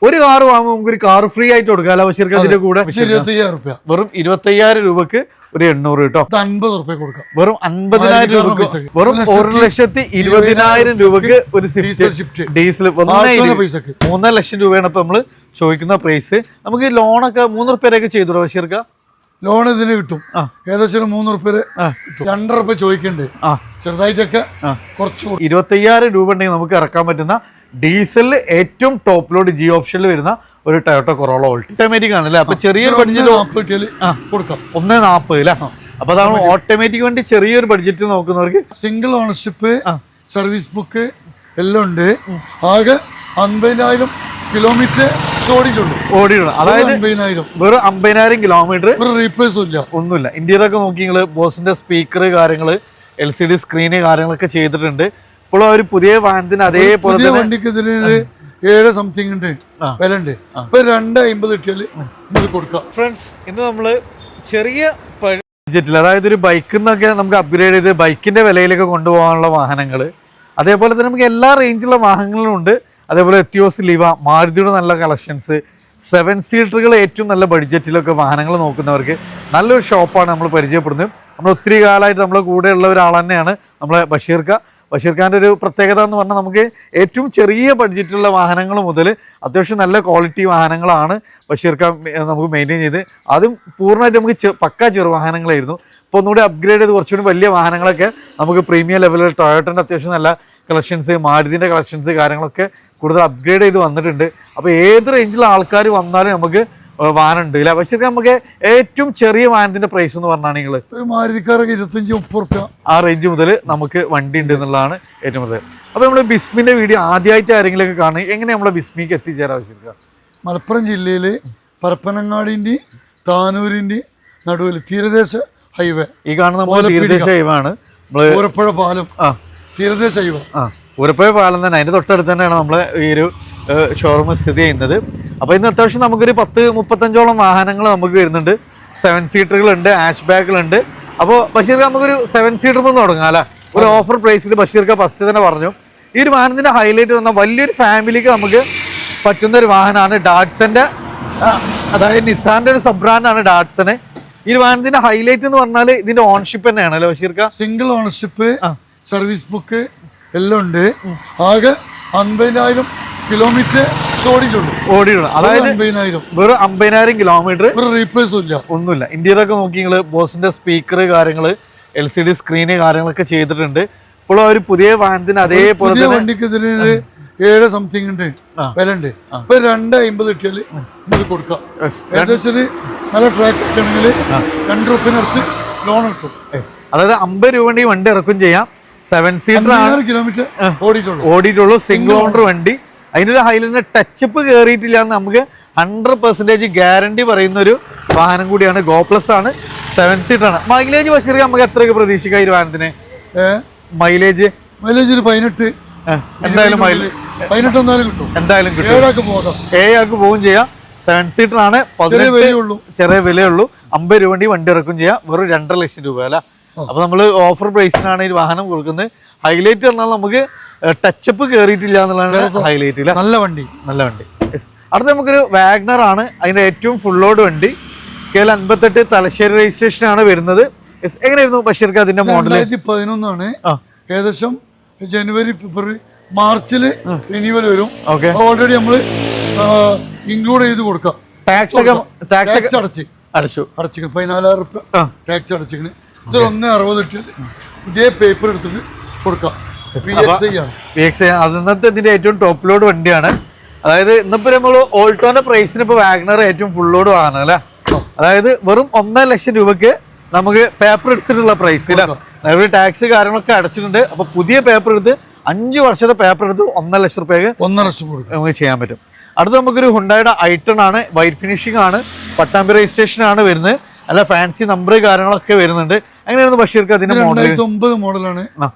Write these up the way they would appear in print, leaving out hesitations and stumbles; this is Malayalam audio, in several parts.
ഒരു കാർ വാങ്ങുമ്പോൾ നമുക്ക് ഒരു കാർ ഫ്രീ ആയിട്ട് കൊടുക്കാം ബഷീർക്ക്. അതിന്റെ കൂടെ വെറും 25,000 രൂപക്ക് ഒരു 800 കേട്ടോ, 50 റുപ്യ കൊടുക്കാം. വെറും 50,000 രൂപക്ക്, വെറും 1,20,000 രൂപക്ക് ഒരു സ്വിഫ്റ്റ് ഡീസൽ 3 ലക്ഷം രൂപയാണ് ഇപ്പൊ നമ്മള് ചോദിക്കുന്ന പ്രൈസ്. നമുക്ക് ലോണൊക്കെ 3 റുപ്യയൊക്കെ ചെയ്തോ ബഷീർക്ക്? ലോൺ ഇതിന് കിട്ടും, ഏകദേശം 3 റുപ്യ 2 റുപ്യ ചോദിക്കണ്ടേ, ചെറുതായിട്ടൊക്കെ കുറച്ച്. 25,000 രൂപ ഉണ്ടെങ്കിൽ നമുക്ക് ഇറക്കാൻ പറ്റുന്ന ഡീസലിൽ ഏറ്റവും ടോപ്പ് ലോഡ് ജി ഓപ്ഷനിൽ വരുന്ന ഒരു ടൊയോട്ട കൊറോള ഓട്ടോമാറ്റിക് ആണ് അല്ലേ? അപ്പൊ ചെറിയൊരു ബഡ്ജറ്റ് കൊടുക്കാം, 1,40 അല്ലേ? അപ്പൊ അതാണ് ഓട്ടോമാറ്റിക് വേണ്ടി ചെറിയൊരു ബഡ്ജറ്റ് നോക്കുന്നവർക്ക്. സിംഗിൾ ഓണർഷിപ്പ്, സർവീസ് ബുക്ക് എല്ലാം ഉണ്ട്. ആകെ 50,000 കിലോമീറ്റർ ഓടിയിട്ടുള്ളൂ. അതായത് വെറും 50,000 കിലോമീറ്റർ, റീപ്ലേസും ഇല്ല, ഒന്നുമില്ല. ഇന്ത്യയിലൊക്കെ നോക്കി നിങ്ങള് ബോസിന്റെ സ്പീക്കർ കാര്യങ്ങള്, LCD സ്ക്രീന് കാര്യങ്ങളൊക്കെ ചെയ്തിട്ടുണ്ട്. ഇപ്പോഴും ഒരു പുതിയ വാഹനത്തിന് അതേപോലെ വണ്ടിക്ക് 7 സംതിങ് ഉണ്ട് വില ഉണ്ട്. ഇപ്പൊ 250 കിട്ടിയാൽ കൊടുക്കാം. ഫ്രണ്ട്സ്, ഇന്ന് നമ്മള് ചെറിയ ബഡ്ജറ്റിൽ, അതായത് ഒരു ബൈക്കിൽ നിന്നൊക്കെ നമുക്ക് അപ്ഗ്രേഡ് ചെയ്ത് ബൈക്കിന്റെ വിലയിലേക്ക് കൊണ്ടുപോകാനുള്ള വാഹനങ്ങൾ, അതേപോലെ തന്നെ നമുക്ക് എല്ലാ റേഞ്ചിലുള്ള വാഹനങ്ങളും ഉണ്ട്. അതേപോലെ എത്തിയോസ് ലിവ, മാരുതിയുടെ നല്ല കളക്ഷൻസ്, 7 സീറ്ററുകൾ ഏറ്റവും നല്ല ബഡ്ജറ്റിലൊക്കെ വാഹനങ്ങൾ നോക്കുന്നവർക്ക് നല്ലൊരു ഷോപ്പാണ് നമ്മൾ പരിചയപ്പെടുന്നത്. നമ്മൾ ഒത്തിരി കാലമായിട്ട് നമ്മളെ കൂടെ ഉള്ള ഒരാൾ തന്നെയാണ് നമ്മളെ ബഷീർഖാൻ്റെ ഒരു പ്രത്യേകത എന്ന് പറഞ്ഞാൽ നമുക്ക് ഏറ്റവും ചെറിയ ബഡ്ജറ്റിലുള്ള വാഹനങ്ങൾ മുതൽ അത്യാവശ്യം നല്ല ക്വാളിറ്റി വാഹനങ്ങളാണ് ബഷീർഖാൻ നമുക്ക് മെയിൻറ്റെയിൻ ചെയ്ത്. അതും പൂർണ്ണമായിട്ട് നമുക്ക് പക്കാ ചെറു വാഹനങ്ങളായിരുന്നു. ഇപ്പോൾ ഒന്നുകൂടി അപ്ഗ്രേഡ് ചെയ്ത് കുറച്ചുകൂടി വലിയ വാഹനങ്ങളൊക്കെ നമുക്ക് പ്രീമിയം ലെവലിൽ ടൊയോട്ടൻ്റെ അത്യാവശ്യം നല്ല കളക്ഷൻസ്, മാരുതിൻ്റെ കളക്ഷൻസ് കാര്യങ്ങളൊക്കെ കൂടുതൽ അപ്ഗ്രേഡ് ചെയ്ത് വന്നിട്ടുണ്ട്. അപ്പോൾ ഏത് റേഞ്ചിലുള്ള ആൾക്കാർ വന്നാലും നമുക്ക് വാഹനം ഉണ്ട് ഇല്ല? പക്ഷേ നമുക്ക് ഏറ്റവും ചെറിയ വാഹനത്തിന്റെ പ്രൈസ് എന്ന് പറഞ്ഞാണെങ്കിൽ ഒരു മാരുതിക്കാരൊക്കെ 25-30 രൂപ ആ റേഞ്ച് മുതൽ നമുക്ക് വണ്ടി ഉണ്ട് എന്നുള്ളതാണ് ഏറ്റവും കൂടുതൽ. അപ്പോൾ നമ്മൾ ബിസ്മിന്റെ വീഡിയോ ആദ്യമായിട്ട് ആരെങ്കിലും ഒക്കെ കാണുക, എങ്ങനെ നമ്മളെ ബിസ്മിക്ക് എത്തിച്ചേരാൻ ആവശ്യമില്ല? മലപ്പുറം ജില്ലയിലെ പരപ്പനങ്ങാടിൻ്റെ താനൂരിൻ്റെ നടുവിൽ തീരദേശ ഹൈവേ, ഈ കാണുന്ന തീരദേശ ഹൈവേ ആണ്. ഊരപ്പുഴ പാലം, തീരദേശ ഹൈവേ, ഊരപ്പുഴ പാലം തന്നെ, അതിന്റെ തൊട്ടടുത്ത് തന്നെയാണ് നമ്മൾ ഈ ഒരു ഷോറൂം സ്ഥിതി ചെയ്യുന്നത്. അപ്പോൾ ഇന്ന് അത്യാവശ്യം നമുക്കൊരു 10-35ഓളം വാഹനങ്ങൾ നമുക്ക് വരുന്നുണ്ട്. 7 സീറ്ററുകളുണ്ട്, ആഷ് ബാഗുകളുണ്ട്. അപ്പോൾ ബഷീർക്ക് നമുക്കൊരു 7 സീറ്റർ ഒന്ന് തുടങ്ങാം അല്ലേ? ഒരു ഓഫർ പ്രൈസിൽ ബഷീർക്ക് ഫസ്റ്റ് തന്നെ പറഞ്ഞു. ഈ ഒരു വാഹനത്തിന്റെ ഹൈലൈറ്റ് പറഞ്ഞാൽ വലിയൊരു ഫാമിലിക്ക് നമുക്ക് പറ്റുന്ന ഒരു വാഹനമാണ് ഡാറ്റ്സന്റെ, അതായത് നിസാന്റെ ഒരു സബ് ബ്രാൻഡാണ് ഡാറ്റ്സന്. ഈ ഒരു വാഹനത്തിന്റെ ഹൈലൈറ്റ് എന്ന് പറഞ്ഞാൽ ഇതിന്റെ ഓണർഷിപ്പ് തന്നെയാണ് അല്ലേ ബഷീർക്ക്? സിംഗിൾ ഓണർഷിപ്പ്, സർവീസ് ബുക്ക് എല്ലാം ഉണ്ട്. ആകെ 50,000 കിലോമീറ്റർ ഓടിയിട്ടുള്ളൂ. അതായത് വെറും 50,000 കിലോമീറ്റർ, റീപ്ലേസും ഇല്ല, ഒന്നുമില്ല. ഇന്ത്യയിലൊക്കെ നോക്കി നിങ്ങള് ബോസിന്റെ സ്പീക്കർ കാര്യങ്ങള്, LCD സ്ക്രീന് കാര്യങ്ങളൊക്കെ ചെയ്തിട്ടുണ്ട്. ഇപ്പോഴും ഒരു പുതിയ വാഹനത്തിന് അതേപോലെ വണ്ടിക്ക് 7 സംതിങ് ഉണ്ട് വില ഉണ്ട്. ഇപ്പൊ 250 കിട്ടിയാൽ കൊടുക്കാം. ഏകദേശം നല്ല ട്രാക്ക് ആണെങ്കിൽ 2 റുപ്യനടുത്ത് ലോൺ കിട്ടും. അതായത് 50 രൂപ വണ്ടി ഇറക്കും ചെയ്യാം. 7 സീറ്റർ കിലോമീറ്റർ ഓടിയിട്ടുള്ളൂ, സിംഗിൾ ഓണർ വണ്ടി. അതിനൊരു ഹൈലൈറ്റ് ടച്ചപ്പ് കയറിയിട്ടില്ല എന്ന് നമുക്ക് 100% ഗ്യാരണ്ടി പറയുന്ന ഒരു വാഹനം കൂടിയാണ്. ഗോ പ്ലസ് ആണ്, 7 സീറ്റർ ആണ്. മൈലേജ് ബഷീർക്ക് നമുക്ക് എത്രയൊക്കെ പ്രതീക്ഷിക്കാം ഈ വാഹനത്തിന്? മൈലേജ് ഒരു 18 എന്തായാലും 18 കിട്ടും, എന്തായാലും കിട്ടും. 7 ആൾക്ക് പോവുകയും ചെയ്യാം. 7 സീറ്റർ ആണ്, ചെറിയ വിലയുള്ളൂ. 50 രൂപ വണ്ടി ഇറക്കും ചെയ്യാം. വെറും 2.5 ലക്ഷം രൂപ അല്ല? അപ്പൊ നമ്മൾ ഓഫർ പ്രൈസിനാണ് ഈ വാഹനം കൊടുക്കുന്നത്. ഹൈലൈറ്റ് പറഞ്ഞാൽ നമുക്ക് ടച്ചപ്പ് കയറിയിട്ടില്ല എന്നുള്ളതാണ് ഹൈലൈറ്റ്. നല്ല വണ്ടി. അടുത്ത നമുക്കൊരു വാഗ്നർ ആണ്, അതിന്റെ ഏറ്റവും ഫുൾ ലോഡ് വണ്ടി. KL 58 തലശ്ശേരി രജിസ്ട്രേഷൻ ആണ് വരുന്നത്. എങ്ങനെയായിരുന്നു ബഷീർക്ക് അതിന്റെ മോഡൽ? 2011 ഏകദേശം ജനുവരി, ഫെബ്രുവരി, മാർച്ചില് റിന്യൂവൽ വരും. ഓൾറെഡി നമ്മള് ഇൻക്ലൂഡ് ചെയ്ത് കൊടുക്കാം. ടാക്സ് അടച്ചു 14,000 രൂപ ടാക്സ് അടച്ചിക്കണ്. ഇത് 1.60 കിട്ടിയത് പുതിയ പേപ്പർ എടുത്തിട്ട് കൊടുക്കാം. അന്നത്തെ ഇതിന്റെ ഏറ്റവും ടോപ്പ് ലോഡ് വണ്ടിയാണ്. അതായത് ഇന്നിപ്പോ നമ്മള് ഓൾട്ടോന്റെ പ്രൈസിന് ഇപ്പൊ വാഗ്നർ ഏറ്റവും ഫുൾ ലോഡ് വാങ്ങണം അല്ലെ? അതായത് വെറും 1.5 ലക്ഷം രൂപക്ക് നമുക്ക് പേപ്പർ എടുത്തിട്ടുള്ള പ്രൈസില ടാക്സ് കാര്യങ്ങളൊക്കെ അടച്ചിട്ടുണ്ട്. അപ്പൊ പുതിയ പേപ്പർ എടുത്ത് 5 വർഷത്തെ പേപ്പർ എടുത്ത് 1.5 ലക്ഷം രൂപയ്ക്ക് നമുക്ക് ചെയ്യാൻ പറ്റും. അടുത്ത് നമുക്കൊരു ഹുണ്ടായുടെ ഐട്ടൺ ആണ്, വൈറ്റ് ഫിനിഷിംഗ് ആണ്, പട്ടാമ്പി രജിസ്ട്രേഷൻ ആണ് വരുന്നത്. നല്ല ഫാൻസി നമ്പർ കാര്യങ്ങളൊക്കെ വരുന്നുണ്ട്. എങ്ങനെയായിരുന്നു ബഷീർക്ക് അതിന്റെ മോഡൽ? 2009 മോഡലാണ്.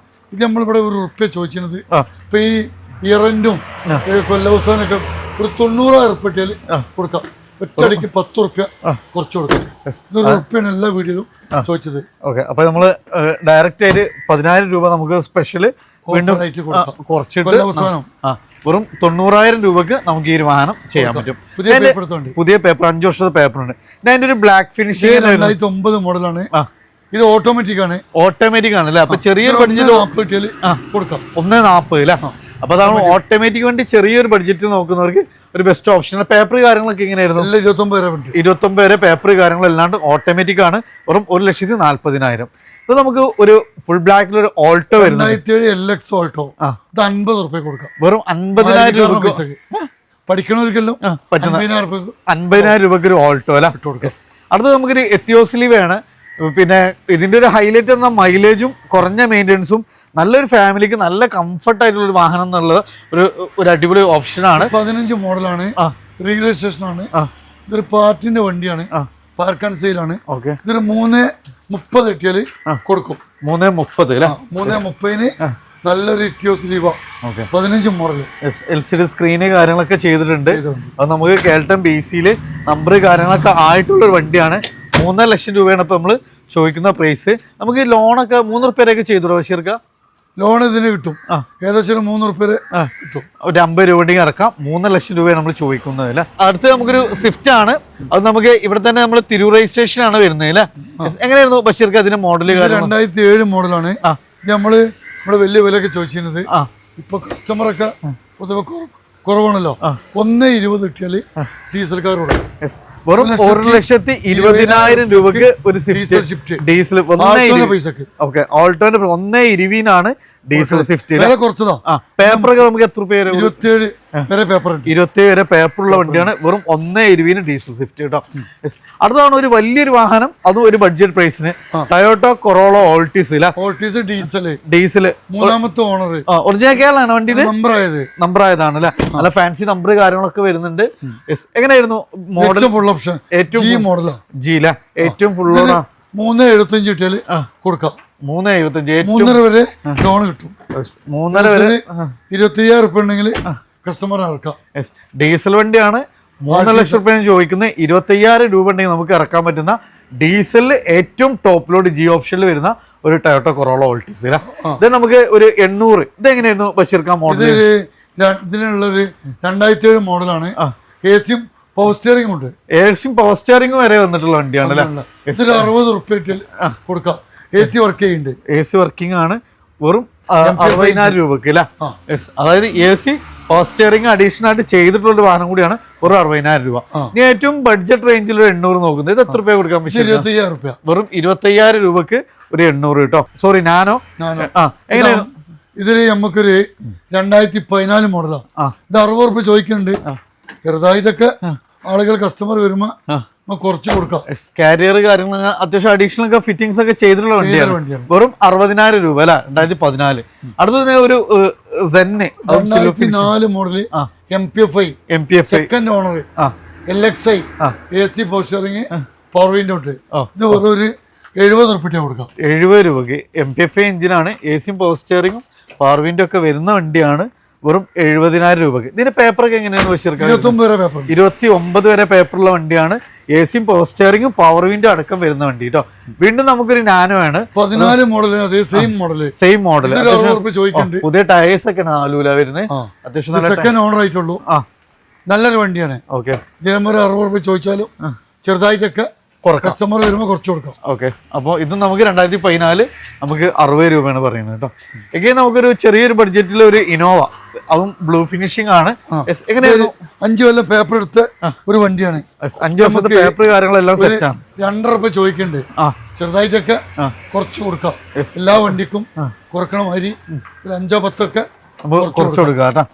ഇത് നമ്മളിവിടെ ഒരു റുപ്യ ചോദിക്കുന്നത്. ഇപ്പൊ ഈ ഇയറന്റും കൊല്ലവസാനൊക്കെ ഒരു 90,000 റുപ്യ കൊടുക്കാം. ഒറ്റയടിക്ക് 10 റുപ്യ കുറച്ച് കൊടുക്കാം. റുപ്യാണ് എല്ലാ വീഡിയോയിലും ചോദിച്ചത്. ഓക്കെ, അപ്പൊ നമ്മള് ഡയറക്റ്റ് ആയിട്ട് 10,000 രൂപ നമുക്ക് സ്പെഷ്യൽ വീണ്ടും കുറച്ചിട്ട് വെറും 90,000 രൂപക്ക് നമുക്ക് ഈ ഒരു വാഹനം ചെയ്യാൻ പറ്റും. പുതിയ പേപ്പർ 5 വർഷത്തെ പേപ്പർ ഉണ്ട്. അതിന്റെ ഒരു ബ്ലാക്ക് ഫിനിഷ് 2009 മോഡലാണ്. ഇത് ഓട്ടോമാറ്റിക് ആണ്. ഓട്ടോമാറ്റിക് ആണ് അല്ലേ? അപ്പൊ ചെറിയൊരു ബഡ്ജറ്റ് കൊടുക്കാം. 1.40 അല്ലേ? അപ്പൊ അതാണ് ഓട്ടോമാറ്റിക് വേണ്ടി ചെറിയൊരു ബഡ്ജറ്റ് നോക്കുന്നവർക്ക് ഒരു ബെസ്റ്റ് ഓപ്ഷൻ. പേപ്പർ കാര്യങ്ങളൊക്കെ എങ്ങനെയായിരുന്നു? 29 വരെ പേപ്പർ കാര്യങ്ങളല്ലാണ്ട് ഓട്ടോമാറ്റിക് ആണ്. വെറും 1,40,000. ഇത് നമുക്ക് ഒരു ഫുൾ ബ്ലാക്കിൽ ഒരു ഓൾട്ടോ വരുന്നത് LX ഓൾട്ടോ 50 രൂപ കൊടുക്കാം. വെറും 50,000 രൂപ പഠിക്കണവർക്കെല്ലാം 50,000 രൂപക്ക് ഒരു ഓൾട്ടോ അല്ല. അടുത്തത് നമുക്കൊരു എത്തിയോസ് ലിവയാണ്. പിന്നെ ഇതിന്റെ ഒരു ഹൈലൈറ്റ് എന്ന മൈലേജും കുറഞ്ഞ മെയിൻ്റെനൻസും നല്ലൊരു ഫാമിലിക്ക് നല്ല കംഫർട്ട് ആയിട്ടുള്ള ഒരു വാഹനം എന്നുള്ളത് ഒരു അടിപൊളി ഓപ്ഷനാണ്. 15 മോഡലാണ്. രജിസ്ട്രേഷൻ ആണ്. ഇതൊരു പാർട്ടിന്റെ വണ്ടിയാണ്. പാർക്ക് ആൻഡ് സെയിൽ ആണ്. ഇതൊരു 3.30 കിട്ടിയാല് കൊടുക്കും. 3.30 അല്ലേ? 3.30 നല്ലൊരു ഇറ്റിയോസ് ലീവ 15 മോഡൽ. LCD സ്ക്രീന് കാര്യങ്ങളൊക്കെ ചെയ്തിട്ടുണ്ട്. അത് നമുക്ക് കേൾട്ടൺ BC നമ്പർ കാര്യങ്ങളൊക്കെ ആയിട്ടുള്ള ഒരു വണ്ടിയാണ്. 3 ലക്ഷം രൂപയാണ് ഇപ്പൊ നമ്മള് ചോദിക്കുന്ന പ്രൈസ്. നമുക്ക് ലോണൊക്കെ 3 റുപ്യ വരെയൊക്കെ ചെയ്തോ ബഷീർക്ക? ലോൺ ഇതിന് കിട്ടും. ഏകദേശം 3 റുപ്യ കിട്ടും. ഒരു 50 രൂപ ഉണ്ടെങ്കിൽ ഇറക്കാം. 3 ലക്ഷം രൂപയാണ് നമ്മൾ ചോദിക്കുന്നത് അല്ലേ? അടുത്ത് നമുക്കൊരു സ്വിഫ്റ്റ് ആണ്. അത് നമുക്ക് ഇവിടെ തന്നെ നമ്മൾ തിരൂർ രജിസ്ട്രേഷൻ ആണ് വരുന്നത് അല്ലേ? എങ്ങനെയായിരുന്നു ബഷീർക്ക് അതിന്റെ മോഡൽ? 2007 മോഡലാണ്. നമ്മള് നമ്മുടെ വലിയ വിലയൊക്കെ ചോദിച്ചിരുന്നത്. ഇപ്പൊ കസ്റ്റമറൊക്കെ പൊതുവെ കുറവാണല്ലോ. 1.20 കിട്ടിയാല് ഡീസൽ കാർ കൊടുക്കും. വെറും 1,20,000 രൂപക്ക് ഒരു സ്വിഫ്റ്റ് ഡീസൽ പൈസക്ക്. ഓക്കെ, ഓൾട്ടോന്റെ 1.20 ഡീസൽ സ്വിഫ്റ്റ്. കുറച്ചതാ. പേപ്പറൊക്കെ നമുക്ക് എത്ര പേര്? 27 വരെ പേപ്പർ ഉണ്ട്. 27 വരെ പേപ്പറുള്ള വണ്ടിയാണ്. വെറും 1.20 ഡീസൽ സ്വിഫ്റ്റ് കേട്ടോ. അടുത്താണ് ഒരു വലിയൊരു വാഹനം, അതും ഒരു ബഡ്ജറ്റ് പ്രൈസിന്. ടൊയോട്ടോ കൊറോള ഓൾട്ടിസ് ഡീസൽ 3ാമത്തെ ഓണർ. ഒറിജിനൽ കേരളാണ് വണ്ടി. ഇത് നമ്പർ ആയതാണ് അല്ലെ? നല്ല ഫാൻസി നമ്പർ കാര്യങ്ങളൊക്കെ വരുന്നുണ്ട്. എങ്ങനെയായിരുന്നു മോഡൽ? ഫുൾ ഓപ്ഷൻ ഏറ്റവും മോഡലാ ജി അല്ലെ? ഏറ്റവും ഫുൾ 3.75 കിട്ടിയാല് കൊടുക്കാം. 3.75 3.5 വരെ ലോൺ കിട്ടും. 3.5 വരെ 25,000 റുപ്യ ഉണ്ടെങ്കിൽ കസ്റ്റമർ ഇറക്കാം. ഡീസൽ വണ്ടിയാണ്. 3 ലക്ഷം റുപ്യാണ് ചോദിക്കുന്നത്. 25,000 രൂപ ഉണ്ടെങ്കിൽ നമുക്ക് ഇറക്കാൻ പറ്റുന്ന ഡീസലിൽ ഏറ്റവും ടോപ്പ് ലോഡ് ജി ഓപ്ഷനിൽ വരുന്ന ഒരു ടൊയോട്ടോ കൊറോള ഓൾട്ടിസ്. ഇത് നമുക്ക് ഒരു 800. ഇത് എങ്ങനെയായിരുന്നു ബഷീർക്ക മോഡൽ? ഇതിനുള്ളൊരു 2007 മോഡലാണ്. AC പവർ സ്റ്റിയറിംഗ് ഉണ്ട്. AC പവർ സ്റ്റിയറിംഗ് വരെ വന്നിട്ടുള്ള വണ്ടിയാണ് അല്ലേ? 60 റുപ്യ കൊടുക്കാം. AC വർക്ക് ചെയ്യുന്നുണ്ട്. AC വർക്കിംഗ് ആണ്. വെറും 60,000 രൂപക്ക് അല്ലേ? അതായത് AC പവർ സ്റ്റിയറിംഗ് അഡീഷണൽ ആയിട്ട് ചെയ്തിട്ടുള്ള ഒരു വാഹനം കൂടിയാണ്. വെറും 60,000 രൂപ. ഇനി ഏറ്റവും ബഡ്ജറ്റ് റേഞ്ചിൽ ഒരു 800 നോക്കുന്നത്. ഇത് എത്ര രൂപ കൊടുക്കാൻ പറ്റും? 25,000 രൂപ. വെറും 25,000 രൂപക്ക് ഒരു 800 കേട്ടോ. Sorry, nano. എങ്ങനെയാണ് ഇതില് നമുക്കൊരു 2014 മോഡലാണ്. ഇത് 60 റുപ്യ ചോദിക്കുന്നുണ്ട്. ചെറുതായിട്ടൊക്കെ ആളുകൾ കസ്റ്റമർ വരുമ്പോ കുറച്ച് കൊടുക്കാം. കാരിയർ കാര്യങ്ങൾ അത്യാവശ്യം അഡീഷണൽ ഒക്കെ ഫിറ്റിംഗ്സ് ഒക്കെ ചെയ്തിട്ടുള്ള വണ്ടിയാണ്. വെറും 60,000 രൂപ അല്ലെ? 2014. അടുത്ത ഒരു 2004 model MPFI second owner LXI AC power steering power window ഉണ്ട്. ഇത് വെറും ഒരു 70 റുപ്യ കൊടുക്കാം. 70 രൂപക്ക് MPFI എഞ്ചിനാണ്. AC പവർ സ്റ്റിയറിംഗും പവർ വിൻഡോ ഒക്കെ വരുന്ന വണ്ടിയാണ്. വെറും 70,000 രൂപക്ക്. ഇതിന്റെ പേപ്പറൊക്കെ എങ്ങനെയാണ് ബഷീർക്ക? 29 വരെ പേപ്പറുള്ള വണ്ടിയാണ്. AC പവർ സ്റ്റിയറിംഗും പവർ വിൻഡോ അടക്കം വരുന്ന വണ്ടി കേട്ടോ. വീണ്ടും നമുക്കൊരു നാനോ ആണ്. 14 മോഡൽ. Same model. പുതിയ ടയേഴ്സ് ഒക്കെ നാലൂല വരുന്നത്. അത്യാവശ്യം സെക്കൻഡ് ഓണർ ആയിട്ടുള്ളൂ. നല്ലൊരു വണ്ടിയാണ്. ഓക്കെ, ഇതിനൊരു 60 രൂപ ചോദിച്ചാലും ചെറുതായിട്ടൊക്കെ കസ്റ്റമർ വരുമ്പോൾ കുറച്ച് കൊടുക്കാം. ഓക്കെ, അപ്പോൾ ഇതും നമുക്ക് 2014 നമുക്ക് 60 രൂപയാണ് പറയുന്നത് കേട്ടോ. എങ്ങനെ നമുക്കൊരു ചെറിയൊരു ബഡ്ജറ്റിൽ ഒരു ഇനോവ, അതും ബ്ലൂ ഫിനിഷിംഗ് ആണ്. എങ്ങനെയായിരുന്നു? 5 കൊല്ലം പേപ്പർ എടുത്ത ഒരു വണ്ടിയാണ്. 5 വർഷത്തെ പേപ്പർ കാര്യങ്ങളെല്ലാം സെറ്റ് ആണ്. 2.5 രൂപ ചോദിക്കണ്ടേ? ചെറുതായിട്ടൊക്കെ കുറച്ച് കൊടുക്കാം. എല്ലാ വണ്ടിക്കും കുറക്കണ മാതിരി ഒരു 5-10 ഒക്കെ കുറച്ച് കൊടുക്കാം കേട്ടോ.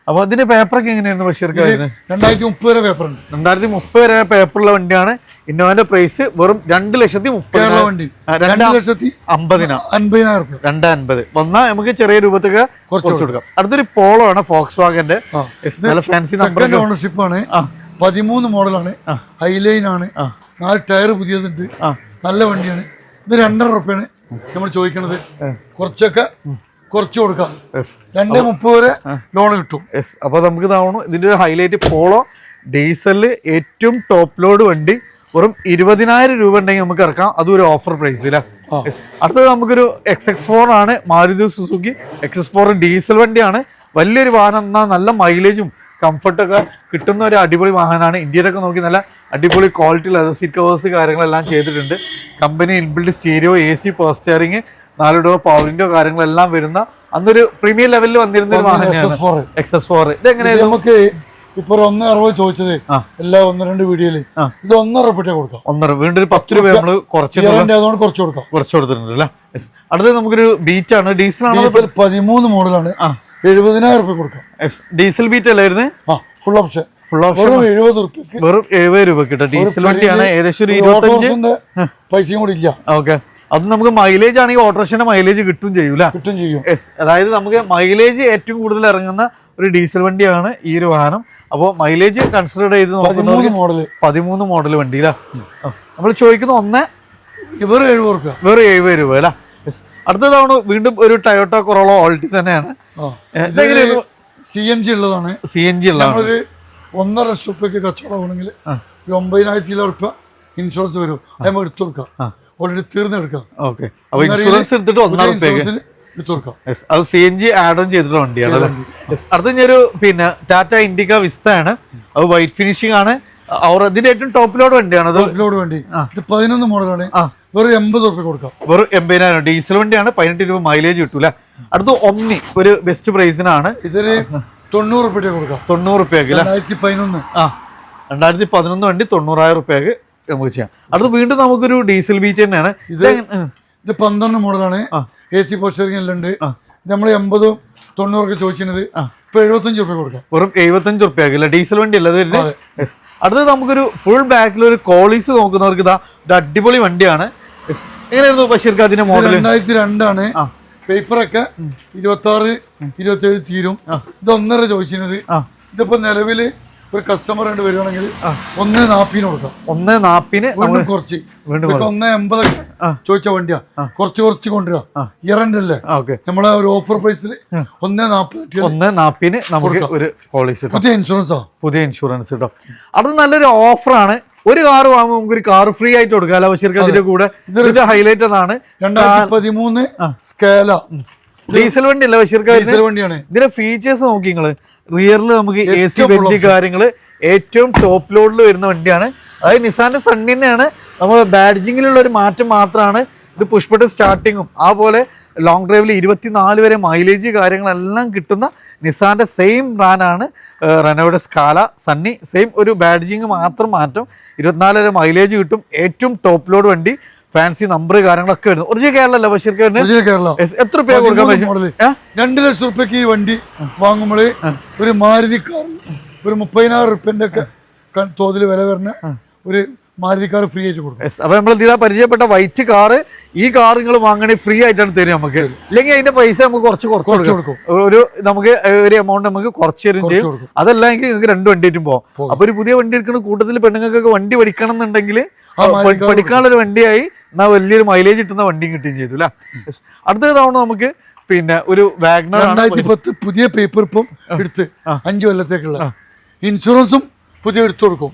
അപ്പൊ അതിന്റെ പേപ്പറൊക്കെ എങ്ങനെയായിരുന്നു ബഷീർക്ക്? 2030 വരെ പേപ്പർ ഉണ്ട്. 2030 വരെ പേപ്പറുള്ള വണ്ടിയാണ്. ഇന്നോവന്റെ പ്രൈസ് വെറും 2,30,000 വണ്ടി 2,50,000 രൂപ. 250 വന്നാൽ നമുക്ക് ചെറിയ രൂപത്തൊക്കെ കുറച്ച് കൊടുക്കാം. അടുത്തൊരു പോളോ ആണ്, ഫോക്സ് വാഗന്റെ. ഫാൻസി സെക്കൻഡ് ഓണർഷിപ്പ് ആണ്. 13 മോഡലാണ്. ഹൈലൈൻ ആണ്. 4 ടയർ പുതിയതുണ്ട്. നല്ല വണ്ടിയാണ്. ഇത് 2.5 രൂപയാണ് നമ്മൾ ചോദിക്കണത്. കുറച്ചൊക്കെ കുറച്ച് കൊടുക്കാം. 2.30 വരെ ലോൺ കിട്ടും. അപ്പൊ നമുക്ക് ഇതാവണം. ഇതിന്റെ ഒരു ഹൈലൈറ്റ് പോളോ ഡീസലില് ഏറ്റവും ടോപ്പ് ലോഡ് വണ്ടി. വെറും 20,000 രൂപ ഉണ്ടെങ്കിൽ നമുക്ക് ഇറക്കാം. അതും ഒരു ഓഫർ പ്രൈസ്. അടുത്തത് നമുക്കൊരു XX4 ആണ്, മാരുതി സുസുക്കി XX4 ഡീസൽ വണ്ടിയാണ്. വലിയൊരു വാഹനം, എന്നാൽ നല്ല മൈലേജും കംഫർട്ടൊക്കെ കിട്ടുന്ന ഒരു അടിപൊളി വാഹനമാണ്. ഇന്ത്യയിലൊക്കെ നോക്കി നല്ല അടിപൊളി ക്വാളിറ്റി ലെതർ സീറ്റ് കവേഴ്സ് കാര്യങ്ങളെല്ലാം ചെയ്തിട്ടുണ്ട്. Company inbuilt stereo, AC, power steering, 4 door power window കാര്യങ്ങളെല്ലാം വരുന്ന അന്നൊരു പ്രീമിയം ലെവലിൽ വന്നിരുന്ന ഒരു വാഹനമാണ് XS4. ഇതെങ്ങനെയാണ് നമുക്ക് ഇപ്പൊ 1.60 ചോദിച്ചത് എല്ലാ 1-2 വീഡിയോയില് ഇത് 1.5 കൊടുക്കാം. 1.5 വീണ്ടും ഒരു 10 രൂപ നമ്മള് കുറച്ച് കുറച്ച് കൊടുത്തിട്ടുണ്ട് അല്ലേ. അടുത്തത് നമുക്കൊരു ബീറ്റ് ആണ്, ഡീസൽ ആണ്, 13 മോഡലാണ്, 70,000 രൂപ കൊടുക്കാം. ഡീസൽ ബീറ്റ് അല്ലായിരുന്നു, ഫുൾ ഓപ്ഷൻ വെറും 70 രൂപ കിട്ടും. ഡീസൽ വണ്ടിയാണ്, ഏകദേശം ഒരു 25 പൈസയും കൂടി ഇല്ല. ഓക്കെ, അത് നമുക്ക് മൈലേജ് ആണെങ്കിൽ ഓട്ടോറിക്ഷന്റെ മൈലേജ് കിട്ടും ചെയ്യൂല. അതായത് നമുക്ക് മൈലേജ് ഏറ്റവും കൂടുതൽ ഇറങ്ങുന്ന ഒരു ഡീസൽ വണ്ടിയാണ് ഈ ഒരു വാഹനം. അപ്പോൾ മൈലേജ് കൺസിഡർ ചെയ്ത് നോക്കുന്നവർക്ക് 13 മോഡൽ വണ്ടി അല്ലേ. നമ്മൾ ചോദിക്കുന്ന വെറും 70 രൂപ അല്ലേ. അടുത്ത തവണ വീണ്ടും ഒരു ടൊയോട്ട കൊറോള ഓൾട്ടിസ് തന്നെയാണ്. CNG ഉള്ളതാണ്. CNG ഉള്ളതാണ്. 1.5 ലക്ഷം രൂപയ്ക്ക് കച്ചവടമാണെങ്കിൽ 9,000 രൂപ ഇൻഷുറൻസ് വരും. അത് നമുക്ക് എടുത്തു കൊടുക്കാം, ഓൾറെഡി തീർന്നെടുക്കാം. ഓക്കെ, അപ്പൊ ഇൻഷുറൻസ് എടുത്തിട്ട് 1.5 രൂപയ്ക്ക് അത് CNG ആഡ് ഓൺ ചെയ്തിട്ടുള്ള വണ്ടിയാണ്. അടുത്ത ഞാനൊരു പിന്നെ ടാറ്റ ഇൻഡിക്ക വിസ്ത ആണ്. അത് വൈറ്റ് ഫിനിഷിംഗ് ആണ്. ഇതിന്റെ ഏറ്റവും ടോപ്പ് ലോഡ് വണ്ടിയാണ്. വണ്ടി 11 മോഡലാണ്, വെറും 80 രൂപ കൊടുക്കാം. വെറും 80,000 ഡീസൽ വണ്ടിയാണ്, 18 രൂപ മൈലേജ് കിട്ടൂല. അടുത്ത ഒമ്നി ഒരു ബെസ്റ്റ് പ്രൈസിനാണ്. ഇതൊരു 90 രൂപ കൊടുക്കാം. 90 രൂപയ്ക്ക് 2011 വണ്ടി 90,000 രൂപയ്ക്ക് നമുക്ക് ചെയ്യാം. അടുത്ത് വീണ്ടും നമുക്കൊരു ഡീസൽ ബീച്ച് തന്നെയാണ്. ഇത് 12 മോഡലാണ്, AC പോസ്റ്ററിംഗ് എല്ലാം ഉണ്ട്. നമ്മൾ 80-90 ചോദിച്ചത് ഇപ്പൊ 75 രൂപ കൊടുക്കാം. വെറും 75 രൂപയ്ക്ക് ഡീസൽ വണ്ടി അല്ലത്. അടുത്തത് നമുക്കൊരു ഫുൾ ബാക്കിൽ ഒരു കോളീസ് നോക്കുന്നവർക്ക് ഇതാ ഒരു അടിപൊളി വണ്ടിയാണ്. എങ്ങനെയായിരുന്നു ബഷീർ അതിന്റെ മോഡൽ? 2002 ആണ്. പേപ്പറൊക്കെ 26-27 തീരും. ഇത് 1.5 ചോദിച്ചിരുന്നത്. ഇതിപ്പോ നിലവില് ഒരു കസ്റ്റമർ ആയിട്ട് വരികയാണെങ്കിൽ 1.40 കൊടുക്കാം. 1.40 കുറച്ച് 1.80 ചോദിച്ച വണ്ടിയാ, കുറച്ച് കൊണ്ടുവരാം. ഇയറന്റ് അല്ലേ, നമ്മളെ ഒരു ഓഫർ പ്രൈസിൽ 1.40 നമുക്ക് ഒരു പോളിസി, പുതിയ ഇൻഷുറൻസ് കിട്ടും. അത് നല്ലൊരു ഓഫറാണ്. ഒരു കാർ വാങ്ങുമ്പോൾ നമുക്ക് ഒരു കാർ ഫ്രീ ആയിട്ട് കൊടുക്കാം. ബഷീർക്ക് അതിന്റെ കൂടെ ഇതിന്റെ ഹൈലൈറ്റ് അതാണ് 2013 സ്കേല ഡീസൽ വണ്ടി അല്ല ബഷീർക്ക്, ഡീസൽ വണ്ടിയാണ്. ഇതിന്റെ ഫീച്ചേഴ്സ് നോക്കി നിങ്ങള്. റിയറിൽ നമുക്ക് AC വെന്റി കാര്യങ്ങള് ഏറ്റവും ടോപ്പ് ലോഡിൽ വരുന്ന വണ്ടിയാണ്. അതായത് നിസാന്റെ സണ്ണി തന്നെയാണ്. നമ്മൾ ബാഡ്ജിങ്ങിലുള്ള ഒരു മാറ്റം മാത്രമാണ്. ഇത് പുഷ് ബട്ടൺ സ്റ്റാർട്ടിങ്ങും അതുപോലെ ലോങ് ഡ്രൈവിൽ 24 വരെ മൈലേജ് കാര്യങ്ങളെല്ലാം കിട്ടുന്ന നിസാന്റെ സെയിം ബ്രാൻഡാണ് റെനോയുടെ സ്കാല സണ്ണി. സെയിം ഒരു ബാഡ്ജിങ് മാത്രം മാറ്റം, 24 വരെ മൈലേജ് കിട്ടും. ഏറ്റവും ടോപ്പ് ലോഡ് വണ്ടി, ഫാൻസി നമ്പർ കാര്യങ്ങളൊക്കെ വരുന്നു. ഒറിജിനൽ കേരള അല്ല ബഷീർ? കേരള. എത്ര രൂപ കൊടുക്കാൻ? 2 ലക്ഷം രൂപയ്ക്ക് ഈ വണ്ടി വാങ്ങുമ്പോൾ ഒരു മാരുതി കാർ ഒരു 30,000 രൂപന്റെ ഒക്കെ തോതിൽ വില വരുന്ന ഒരു മാരുതി കാർ ഫ്രീ ആയിട്ട് കൊടുക്കും. അപ്പൊ നമ്മൾ ഇതിലാ പരിചയപ്പെട്ട വൈറ്റ് കാറ്, ഈ കാർ നിങ്ങൾ വാങ്ങണേ ഫ്രീ ആയിട്ടാണ് തരും നമുക്ക്. ഇല്ലെങ്കിൽ അതിന്റെ പൈസ നമുക്ക് കുറച്ച് കൊടുക്കും. ഒരു നമുക്ക് ഒരു എമൗണ്ട് നമുക്ക് കുറച്ച് തരും ചെയ്യും. അതല്ല എങ്കിൽ നിങ്ങൾക്ക് 2 വണ്ടിയായിട്ടും പോകാം. അപ്പൊ ഒരു പുതിയ വണ്ടി എടുക്കുന്ന കൂട്ടത്തിൽ പെണ്ണുങ്ങൾക്കൊക്കെ വണ്ടി പഠിക്കണം എന്നുണ്ടെങ്കിൽ പഠിക്കാനുള്ളൊരു വണ്ടിയായി എന്നാൽ വലിയൊരു മൈലേജ് കിട്ടുന്ന വണ്ടിയും കിട്ടുകയും ചെയ്തു അല്ലേ. അടുത്ത തവണ നമുക്ക് പിന്നെ ഒരു വാഗ്നർ 2010 പുതിയ പേപ്പർ ഇപ്പം എടുത്ത് 5 കൊല്ലത്തേക്കുള്ള ഇൻഷുറൻസും പുതിയ എടുത്തു കൊടുക്കും.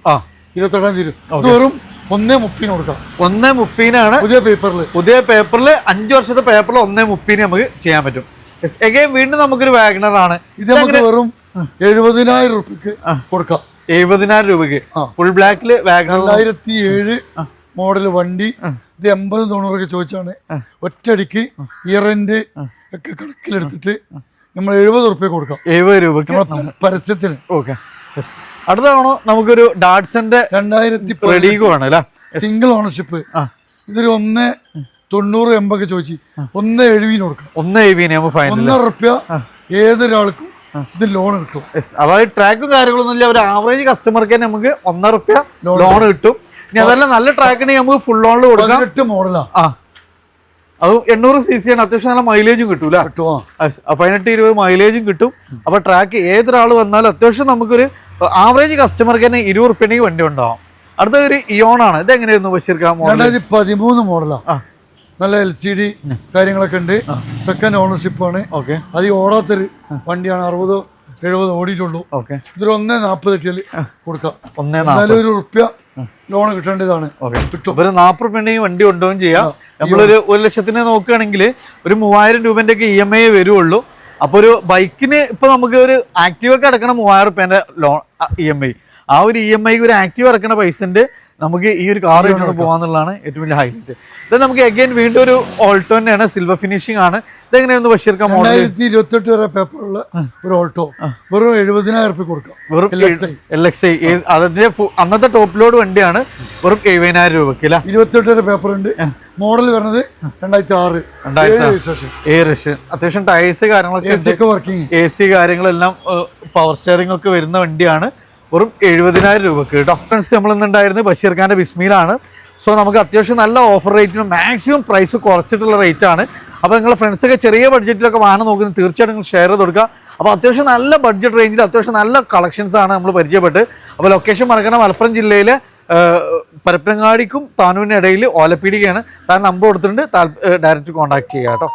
27 തീരും. വെറും 1.30 കൊടുക്കാം. 1.30 പുതിയ പേപ്പറിൽ 5 വർഷത്തെ പേപ്പറിൽ 1.30 നമുക്ക് ചെയ്യാൻ പറ്റും. വീണ്ടും നമുക്കൊരു വാഗ്നർ ആണ്. ഇത് നമുക്ക് വെറും 70,000 രൂപയ്ക്ക് കൊടുക്കാം. 70,000 രൂപയ്ക്ക് ഫുൾ ബ്ലാക്കില് വാഗ്നർ 2007 മോഡൽ വണ്ടി. ഇത് 80-90 ചോദിച്ചാണ്. ഒറ്റയടിക്ക് ഇയറന്റ് ഒക്കെ കണക്കിലെടുത്തിട്ട് നമ്മൾ 70 രൂപ കൊടുക്കാം. 70 രൂപയ്ക്ക് പരസ്യത്തിന്. ഓക്കെ. അടുത്ത തവണ നമുക്കൊരു ഡാറ്റ്സന്റെ 2010 ആണ് അല്ലേ, സിംഗിൾ ഓണർഷിപ്പ്. ഇതൊരു 1.90-80 ചോദിച്ചു 1.70 കൊടുക്കാം. 1.70 രൂപ ഏതൊരാൾക്കും ഇത് ലോൺ കിട്ടും. അതായത് ട്രാക്കും കാര്യങ്ങളൊന്നും ഇല്ല. ഒരു ആവറേജ് കസ്റ്റമർക്ക് തന്നെ നമുക്ക് 1.5 രൂപ ലോൺ കിട്ടും. ഇനി അതല്ല നല്ല ട്രാക്കിനെങ്കിൽ നമുക്ക് ഫുൾ ലോണിൽ കൊടുക്കാം. 18 മോഡലാ. അത് 800 cc ആണ്. അത്യാവശ്യം നല്ല മൈലേജും കിട്ടൂല. 18-20 മൈലേജും കിട്ടും. അപ്പൊ ട്രാക്ക് ഏതൊരാൾ വന്നാലും അത്യാവശ്യം നമുക്കൊരു ആവറേജ് കസ്റ്റമർക്ക് തന്നെ 20 രൂപയ്ക്ക് വണ്ടി ഉണ്ടാവും. അടുത്ത ഒരു ഇയോൺ ആണ്. ഇത് എങ്ങനെയായിരുന്നു ബഷീർ? 2013 മോഡലാ. നല്ല LCD കാര്യങ്ങളൊക്കെ ഉണ്ട്. സെക്കൻഡ് ഓണർഷിപ്പ് ആണ്. അത് ഓടാത്തൊരു വണ്ടിയാണ്. 60-70 ഓടിയിട്ടുള്ളൂ. ഇതൊരു 1.40 കൊടുക്കാം. 1.40 രൂപ ലോൺ കിട്ടേണ്ടതാണ്. ഓക്കെ, കിട്ടും. ഒരു 40 രൂപ വണ്ടി കൊണ്ടുപോകും ചെയ്യാം. നമ്മളൊരു 1 ലക്ഷത്തിന് നോക്കുകയാണെങ്കിൽ ഒരു 3000 രൂപന്റെ ഒക്കെ EMI വരുള്ളൂ. അപ്പോൾ ഒരു ബൈക്കിന് ഇപ്പൊ നമുക്ക് ഒരു ആക്റ്റീവൊക്കെ അടക്കണം 3000 രൂപേന്റെ ലോൺ EMI. ആ ഒരു EMIക്ക് ഒരു ആക്റ്റീവ് അടക്കണ പൈസന്റെ നമുക്ക് ഈ ഒരു കാർ എടുത്ത് പോകാന്നുള്ളതാണ് ഏറ്റവും വലിയ ഹൈലൈറ്റ്. ഇത് നമുക്ക് അഗൈൻ വീണ്ടും ഒരു ഓൾട്ടോ തന്നെയാണ്, സിൽവർ ഫിനിഷിംഗ് ആണ്. ഇതെങ്ങനെയൊന്ന് ബഷീർക്ക 2028 വരെ പേപ്പറുള്ള ഒരു ഓൾട്ടോ വെറും 70,000 രൂപ കൊടുക്കാം. വെറും LXI അതിന്റെ അന്നത്തെ ടോപ്പ് ലോഡ് വണ്ടിയാണ്, വെറും 70,000 രൂപക്ക്. 28 വരെ പേപ്പർ ഉണ്ട്. മോഡൽ വരുന്നത് 2006 രജിസ്ട്രേഷൻ. അത്യാവശ്യം ടയേഴ്സ് കാര്യങ്ങളൊക്കെ വർക്കിംഗ്, AC കാര്യങ്ങളെല്ലാം പവർ സ്റ്റിയറിംഗ് ഒക്കെ വരുന്ന വണ്ടിയാണ്. വെറും 70,000 രൂപക്ക് കേട്ടോ. ഫ്രണ്ട്സ്, നമ്മൾ ഇന്നുണ്ടായിരുന്നത് ബഷീർ ഖാന്റെ ബിസ്മിയിലാണ്. സോ നമുക്ക് അത്യാവശ്യം നല്ല ഓഫർ റേറ്റിനും മാക്സിമം പ്രൈസ് കുറച്ചിട്ടുള്ള റേറ്റ് ആണ്. അപ്പോൾ നിങ്ങളുടെ ഫ്രണ്ട്സൊക്കെ ചെറിയ ബഡ്ജറ്റിലൊക്കെ വാഹനം നോക്കുന്നത് തീർച്ചയായിട്ടും നിങ്ങൾ ഷെയർ ചെയ്ത് കൊടുക്കുക. അപ്പോൾ അത്യാവശ്യം നല്ല ബഡ്ജറ്റ് റേഞ്ചിൽ അത്യാവശ്യം നല്ല കളക്ഷൻസ് ആണ് നമ്മൾ പരിചയപ്പെട്ട്. അപ്പോൾ ലൊക്കേഷൻ മറക്കണം, മലപ്പുറം ജില്ലയിലെ പരപ്പനങ്ങാടിക്കും താനൂരിനും ഇടയിൽ ഓലപ്പീടികയാണ്. താൻ നമ്പർ കൊടുത്തിട്ടുണ്ട്, ഡയറക്റ്റ് കോൺടാക്ട് ചെയ്യുക കേട്ടോ.